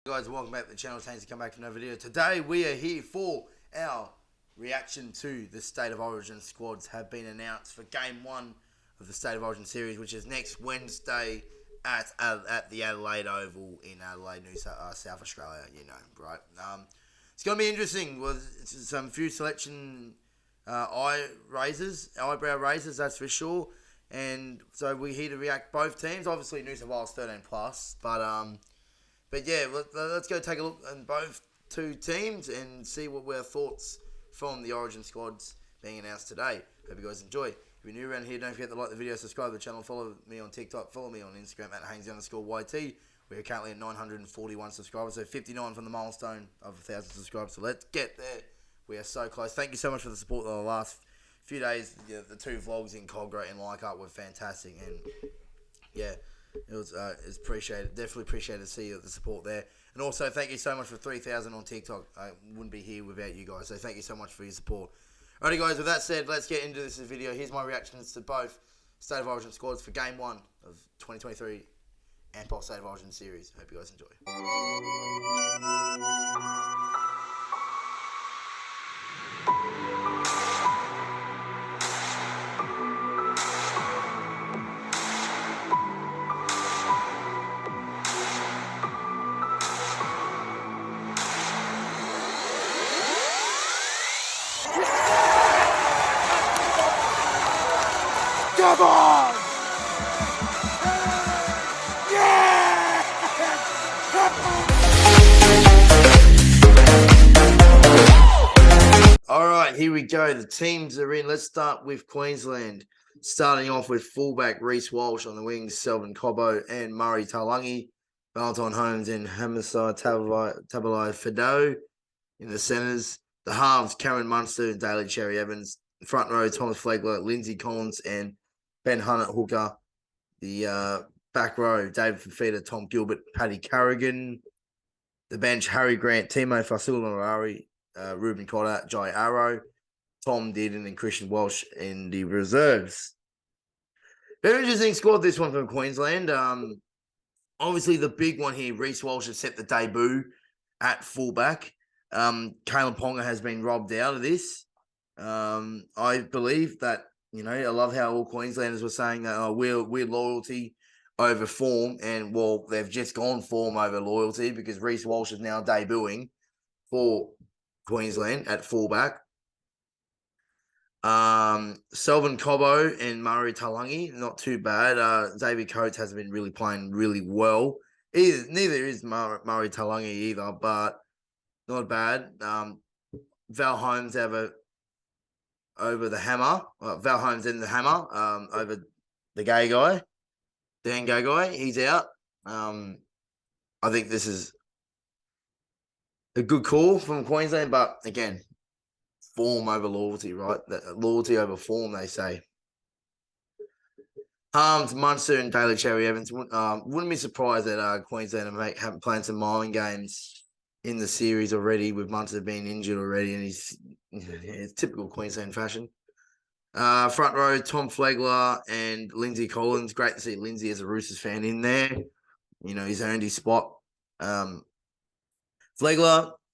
Guys, welcome back to the channel. Thanks for coming back for another video. Today we are here for our reaction to the State of Origin squads have been announced for Game 1 of the State of Origin series, which is next Wednesday at the Adelaide Oval in Adelaide, South Australia. You know, right? It's going to be interesting with some few selection eyebrow raisers, that's for sure. And so we're here to react both teams. Obviously, New South Wales 13 plus, But yeah, let's go take a look at both two teams and see what were our thoughts from the Origin squads being announced today. Hope you guys enjoy. If you're new around here, don't forget to like the video, subscribe to the channel, follow me on TikTok, follow me on Instagram at Haynes_YT. We're currently at 941 subscribers, so 59 from the milestone of 1,000 subscribers. So let's get there. We are so close. Thank you so much for the support of the last few days. Yeah, the two vlogs in Cogra and Leichhardt were fantastic, and yeah. It's appreciated. Definitely appreciated to see the support there. And also, thank you so much for 3,000 on TikTok. I wouldn't be here without you guys. So thank you so much for your support. Alrighty, guys. With that said, let's get into this video. Here's my reactions to both State of Origin squads for Game 1 of 2023 Ampol State of Origin series. Hope you guys enjoy. Come on! Yeah! Alright, here we go. The teams are in. Let's start with Queensland. Starting off with fullback Reece Walsh on the wings, Selvin Cobbo and Murray Taulagi. Valentine Holmes and Homicide Tabalai Fido in the centres. The halves, Cameron Munster and Daly Cherry Evans. Front row, Thomas Flegler, Lindsay Collins and Ben Hunt at hooker. The back row, David Fafita, Tom Gilbert, Paddy Carrigan. The bench, Harry Grant, Timo Fasulamurari, Ruben Cotter, Jai Arrow, Tom Dearden and Christian Welsh in the reserves. Very interesting squad, this one from Queensland. Obviously, the big one here, Reece Walsh has set the debut at fullback. Kalen Ponga has been robbed out of this. I believe that, you know, I love how all Queenslanders were saying that we're loyalty over form, and well, they've just gone form over loyalty because Reece Walsh is now debuting for Queensland at fullback. Selvin Cobbo and Murray Taulagi, not too bad. David Coates hasn't been really playing really well. Neither is Murray Taulagi either, but not bad. Val Holmes over the hammer. Val Holmes in the hammer over the gay guy. Dan Gay guy. He's out. I think this is a good call from Queensland, but again, form over loyalty, right? Loyalty over form, they say. Harms, Munster and Daly Cherry Evans. Wouldn't be surprised that Queensland haven't played some miling games in the series already, with Munster being injured already, and it's typical Queensland fashion. Front row, Tom Flegler and Lindsay Collins. Great to see Lindsay as a Roosters fan in there. You know, he's earned his spot. Flegler,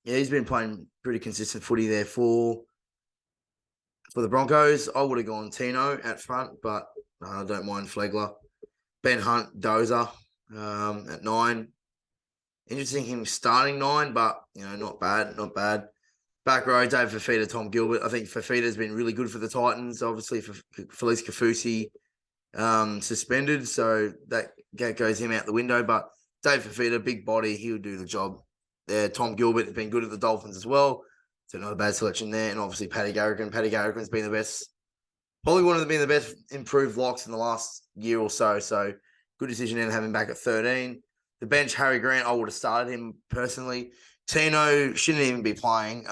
yeah, he's been playing pretty consistent footy there for the Broncos. I would have gone Tino at front, but I don't mind Flegler. Ben Hunt, Dozer at 9. Interesting him starting 9, but, you know, not bad. Back row, Dave Fafita, Tom Gilbert. I think Fafita's been really good for the Titans. Obviously, for Felice Kafusi suspended, so that goes him out the window. But Dave Fafita, big body, he'll do the job there. Tom Gilbert has been good at the Dolphins as well, so not a bad selection there. And obviously, Paddy Carrigan. Paddy Carrigan's been the best, probably one of the best improved locks in the last year or so. So good decision in having him back at 13. The bench, Harry Grant, I would have started him personally. Tino shouldn't even be playing.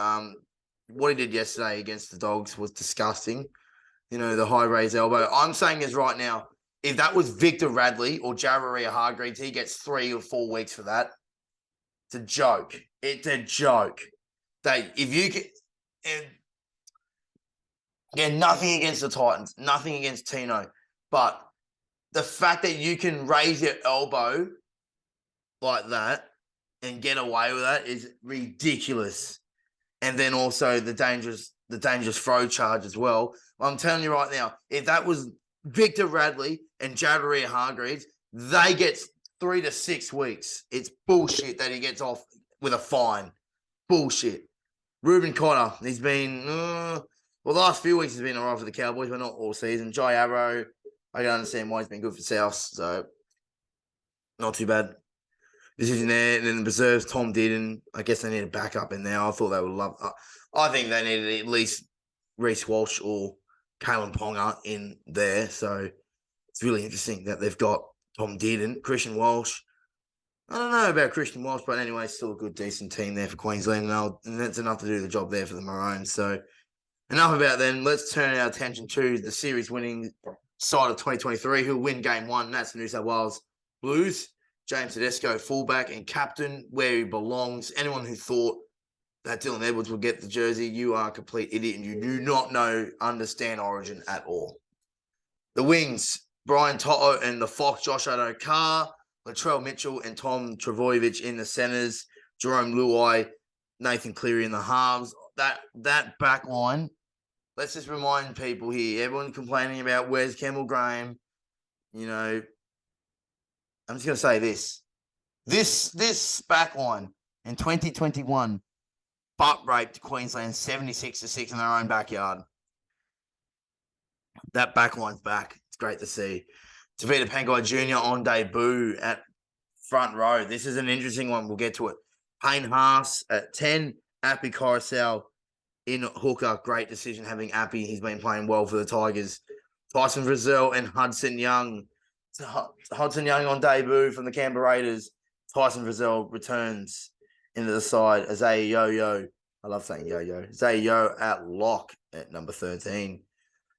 What he did yesterday against the Dogs was disgusting. You know, the high raised elbow. I'm saying this right now. If that was Victor Radley or Javaria Hargreaves, he gets 3 or 4 weeks for that. It's a joke. It's a joke. If you can, again, nothing against the Titans, nothing against Tino, but the fact that you can raise your elbow like that and get away with that is ridiculous. And then also the dangerous throw charge as well. I'm telling you right now, if that was Victor Radley and Jadaria Hargreaves, they get 3 to 6 weeks. It's bullshit that he gets off with a fine. Bullshit. Ruben Cotter, he's been, the last few weeks he's been all right for the Cowboys, but not all season. Jai Arrow, I can understand why he's been good for South, so not too bad. Decision there, and then the reserves, Tom Dearden. I guess they need a backup in there. I thought they would love. I think they needed at least Reece Walsh or Kalen Ponga in there. So it's really interesting that they've got Tom Dearden, Christian Walsh. I don't know about Christian Walsh, but anyway, still a good, decent team there for Queensland, and that's enough to do the job there for the Maroons. So enough about them. Let's turn our attention to the series-winning side of 2023, who'll win Game 1. That's the New South Wales Blues. James Tedesco, fullback and captain, where he belongs. Anyone who thought that Dylan Edwards would get the jersey, you are a complete idiot and you do not understand Origin at all. The wings, Brian Toto and the Fox, Josh Addo-Carr, Latrell Mitchell and Tom Trbojevic in the centres, Jerome Luai, Nathan Cleary in the halves. That back line, let's just remind people here, everyone complaining about where's Campbell Graham, I'm just going to say this. This back line in 2021 butt raped Queensland 76-6 in their own backyard. That back line's back. It's great to see. Tavita Pangai Jr. on debut at front row. This is an interesting one. We'll get to it. Payne Haas at 10. Appy Coruscant in hooker. Great decision having Appy. He's been playing well for the Tigers. Tyson Frizzell and Hudson Young. Hudson Young on debut from the Canberra Raiders. Tyson Frizzell returns into the side. Isaiah Yo-Yo. I love saying Yo-Yo. Isaiah Yo at lock at number 13.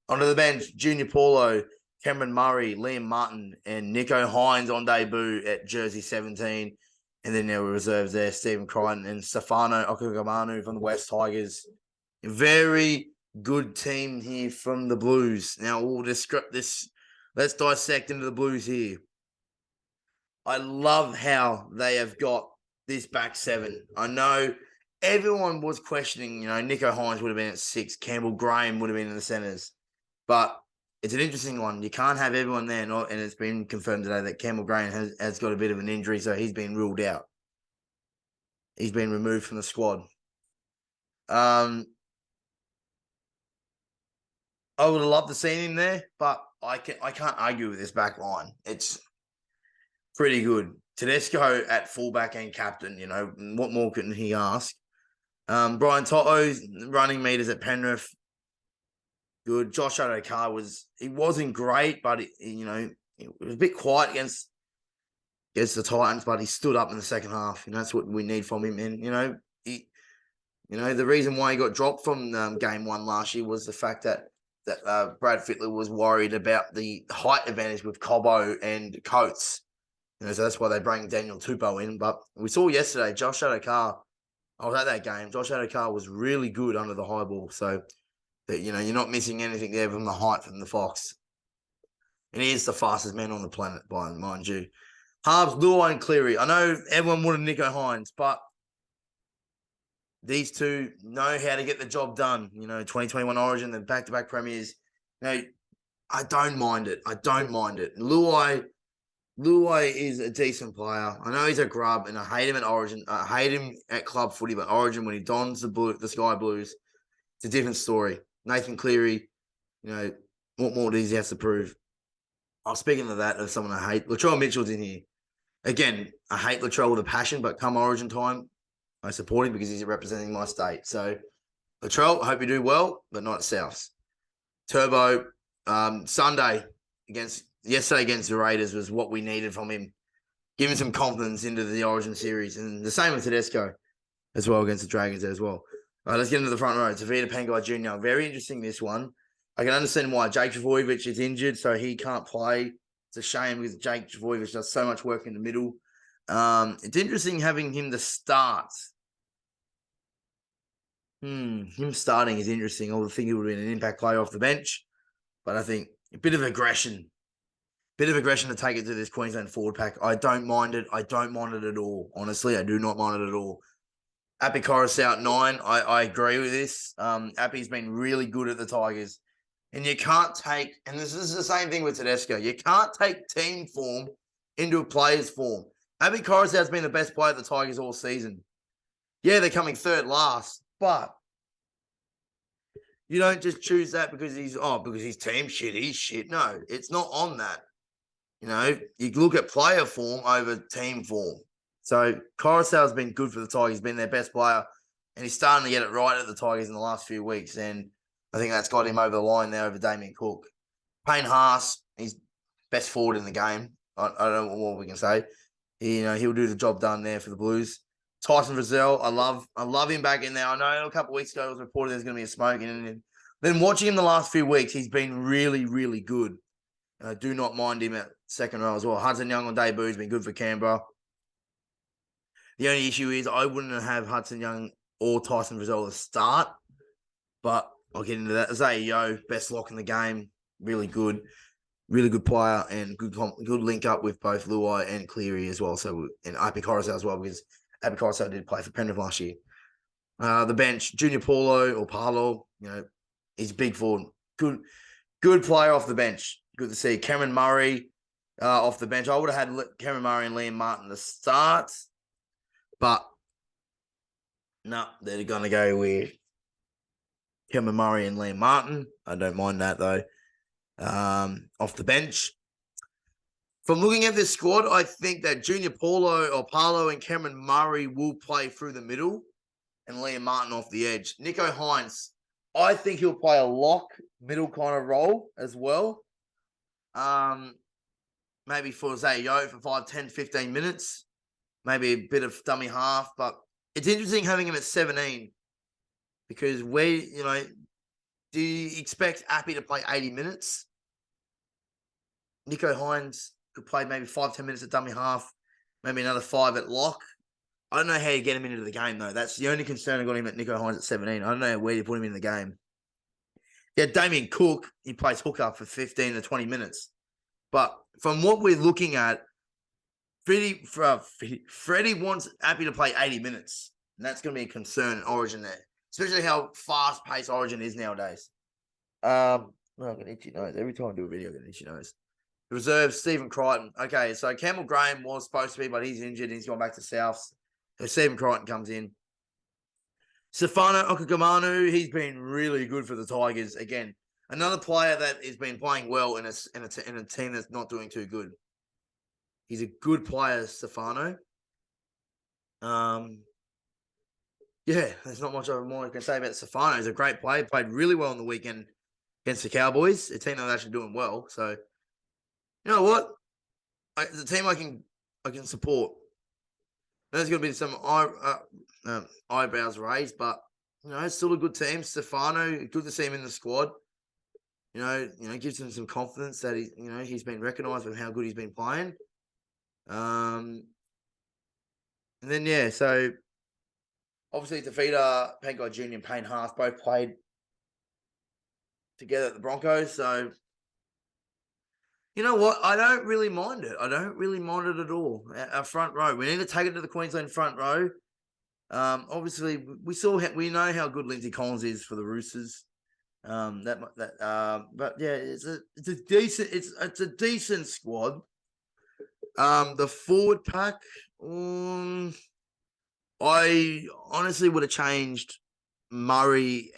Onto the bench, Junior Paulo, Cameron Murray, Liam Martin, and Nico Hines on debut at jersey 17. And then there were reserves there, Stephen Crichton and Stefano Okugamanu from the West Tigers. Very good team here from the Blues. Now, we'll describe this. Let's dissect into the Blues here. I love how they have got this back seven. I know everyone was questioning, Nico Hines would have been at 6. Campbell Graham would have been in the centres. But it's an interesting one. You can't have everyone there, and it's been confirmed today that Campbell Graham has got a bit of an injury, so he's been ruled out. He's been removed from the squad. I would have loved to see him there, but I can't argue with this back line. It's pretty good. Tedesco at fullback and captain, what more can he ask? Brian Toto's running meters at Penrith, good. Josh Addo-Carr wasn't great, but he was a bit quiet against the Titans, but he stood up in the second half. That's what we need from him. And the reason why he got dropped from game 1 last year was the fact that Brad Fittler was worried about the height advantage with Cobbo and Coates. So that's why they bring Daniel Tupou in. But we saw yesterday, Josh Addo-Carr, I was at that game. Josh Addo-Carr was really good under the high ball. So, that you're not missing anything there from the height from the Fox. And he is the fastest man on the planet, mind you. Halves, Luai and Cleary. I know everyone wanted Nico Hines, but these two know how to get the job done. 2021 Origin, the back-to-back premiers. I don't mind it. Luai is a decent player. I know he's a grub, and I hate him at Origin. I hate him at club footy, but Origin, when he dons the Sky Blues, it's a different story. Nathan Cleary, what more does he have to prove? Speaking of that, of someone I hate, Latrell Mitchell's in here. Again, I hate Latrell with a passion, but come Origin time, I support him because he's representing my state. So, Latrell, I hope you do well, but not at Souths. Turbo, yesterday against the Raiders was what we needed from him. Give him some confidence into the Origin series. And the same with Tedesco as well against the Dragons as well. All right, let's get into the front row. Tavita Pangai Jr. Very interesting, this one. I can understand why Jake Trbojevic is injured, so he can't play. It's a shame because Jake Trbojevic does so much work in the middle. It's interesting having him to start. Him starting is interesting. I would think he would have been an impact player off the bench, but I think a bit of aggression Bit of aggression to take it to this Queensland forward pack. I don't mind it. I don't mind it at all. Honestly, I do not mind it at all. Appy Coruscant 9. I agree with this. Appy's been really good at the Tigers. And you can't take, and this is the same thing with Tedesco, you can't take team form into a player's form. Appy Coruscant's been the best player at the Tigers all season. Yeah, they're coming third last, but you don't just choose that because he's team shit, he's shit. No, it's not on that. You know, you look at player form over team form. So Coruscant's been good for the Tigers. He's been their best player, and he's starting to get it right at the Tigers in the last few weeks. And I think that's got him over the line there over Damien Cook. Payne Haas, he's best forward in the game. I don't know what we can say. He'll do the job done there for the Blues. Tyson Frizzell, I love him back in there. I know a couple of weeks ago it was reported there's going to be a smoke, and then watching him the last few weeks, he's been really, really good. And I do not mind him at second row as well. Hudson Young on debut has been good for Canberra. The only issue is I wouldn't have Hudson Young or Tyson Frizzell to start, but I'll get into that. Zay Yo, best lock in the game, really good player, and good link up with both Luai and Cleary as well. So and Appy Coruscant as well, because Appy Coruscant did play for Penrith last year. The bench, Junior Paulo, he's big forward, good player off the bench. Good to see Cameron Murray off the bench. I would have had Cameron Murray and Liam Martin to start, but no, they're going to go with Cameron Murray and Liam Martin. I don't mind that though. Off the bench. From looking at this squad, I think that Junior Paulo and Cameron Murray will play through the middle and Liam Martin off the edge. Nicho Hynes, I think he'll play a lock middle kind of role as well. Maybe for Zay Yo for 5, 10, 15 minutes. Maybe a bit of dummy half, but it's interesting having him at 17 because do you expect Appy to play 80 minutes? Nicho Hynes could play maybe 5, 10 minutes at dummy half, maybe another 5 at lock. I don't know how you get him into the game, though. That's the only concern I got him at Nicho Hynes at 17. I don't know where you put him in the game. Yeah, Damien Cook, he plays hooker for 15 to 20 minutes. But from what we're looking at, Freddie wants Appy to play 80 minutes. And that's going to be a concern in Origin there. Especially how fast-paced Origin is nowadays. I'm going to itchy nose. Every time I do a video, I get an itchy nose. The reserve, Stephen Crichton. Okay, so Campbell Graham was supposed to be, but he's injured. He's gone back to Souths. So Stephen Crichton comes in. Stefano Okagamanu, he's been really good for the Tigers. Again, another player that has been playing well in a team that's not doing too good. He's a good player, Stefano. Yeah, there's not much more I can say about Stefano. He's a great player. Played really well on the weekend against the Cowboys. A team that's actually doing well. So, you know what? The team I can support. There's going to be some eyebrows raised, but it's still a good team. Stefano, good to see him in the squad. Gives him some confidence that he's been recognised with how good he's been playing. And then so obviously Tavita, Pangai Jr. and Payne Haas both played together at the Broncos. So you know what? I don't really mind it. I don't really mind it at all. Our front row. We need to take it to the Queensland front row. Obviously, we know how good Lindsay Collins is for the Roosters. But yeah, it's a decent squad. The forward pack. I honestly would have changed Murray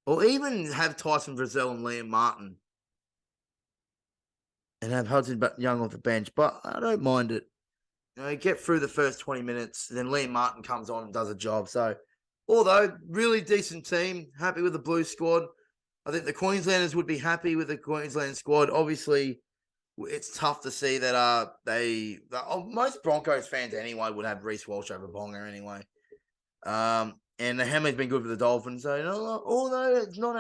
or even have Tyson Frizzell and Liam Martin. And have Hudson Young off the bench, but I don't mind it. Get through the first 20 minutes, then Liam Martin comes on and does a job. So, although really decent team, happy with the Blue squad. I think the Queenslanders would be happy with the Queensland squad. Obviously, it's tough to see that most Broncos fans anyway would have Reece Walsh over Bonga anyway. And the Hammer's been good for the Dolphins. So, although it's not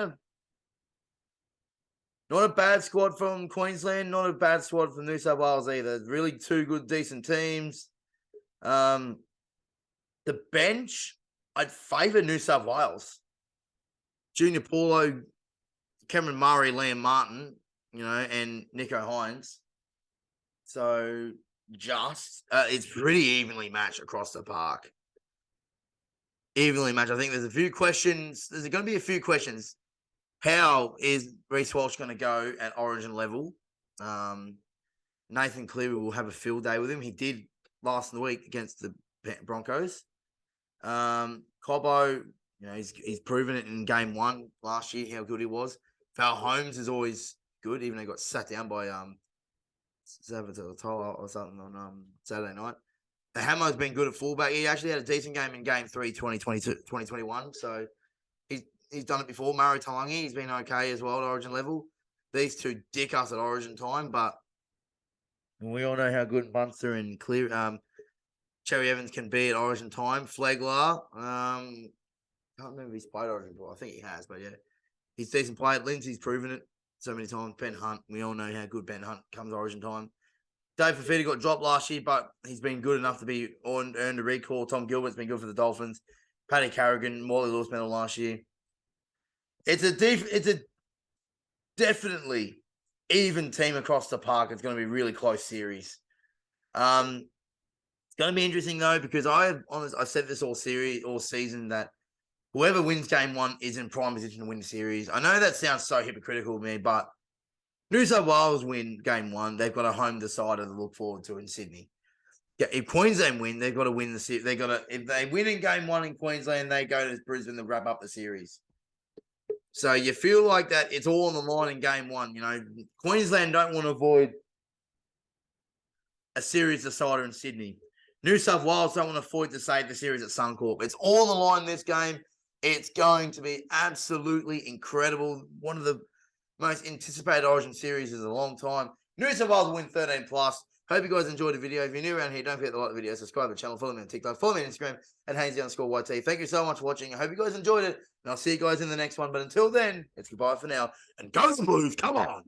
a bad squad from Queensland, not a bad squad from New South Wales either. Really two good, decent teams. The bench, I'd favour New South Wales. Junior Paulo, Cameron Murray, Liam Martin. and Nico Hines. So it's pretty evenly matched across the park. Evenly matched. I think there's a few questions. There's going to be a few questions. How is Reece Walsh going to go at Origin level? Nathan Cleary will have a field day with him. He did last in the week against the Broncos. Cobbo, he's proven it in game 1 last year how good he was. Val Holmes is always good, even though he got sat down by Zavatola or something on Saturday night. The Hamo's been good at fullback. He actually had a decent game in game 3, 2021. So he's done it before. Murray Talangi, he's been okay as well at Origin level. These two dick us at Origin time, but we all know how good Munster and Cherry Evans can be at Origin time. Flegler, can't remember if he's played Origin before. I think he has, but yeah, he's a decent player. Lindsay's proven it so many times. Ben Hunt, we all know how good Ben Hunt comes Origin time. Dave Fafita got dropped last year, but he's been good enough to be earned a recall. Tom Gilbert's been good for the Dolphins. Paddy Carrigan, Morley Lewis medal last year. It's a definitely even team across the park. It's going to be a really close series. It's going to be interesting though, because I've said this all season that whoever wins game 1 is in prime position to win the series. I know that sounds so hypocritical to me, but New South Wales win game 1, they've got a home decider to look forward to in Sydney. Yeah, if Queensland win, they've got to win the series. If they win in game 1 in Queensland, they go to Brisbane to wrap up the series. So you feel like that it's all on the line in game 1. Queensland don't want to avoid a series decider in Sydney. New South Wales don't want to avoid to save the series at Suncorp. It's all on the line in this game. It's going to be absolutely incredible. One of the most anticipated Origin series is a long time. New South Wales win 13+. Hope you guys enjoyed the video. If you're new around here, don't forget to like the video, subscribe to the channel, follow me on TikTok, follow me on Instagram at Hainsy_YT. Thank you so much for watching. I hope you guys enjoyed it, and I'll see you guys in the next one. But until then, it's goodbye for now. And go the Blues, come on!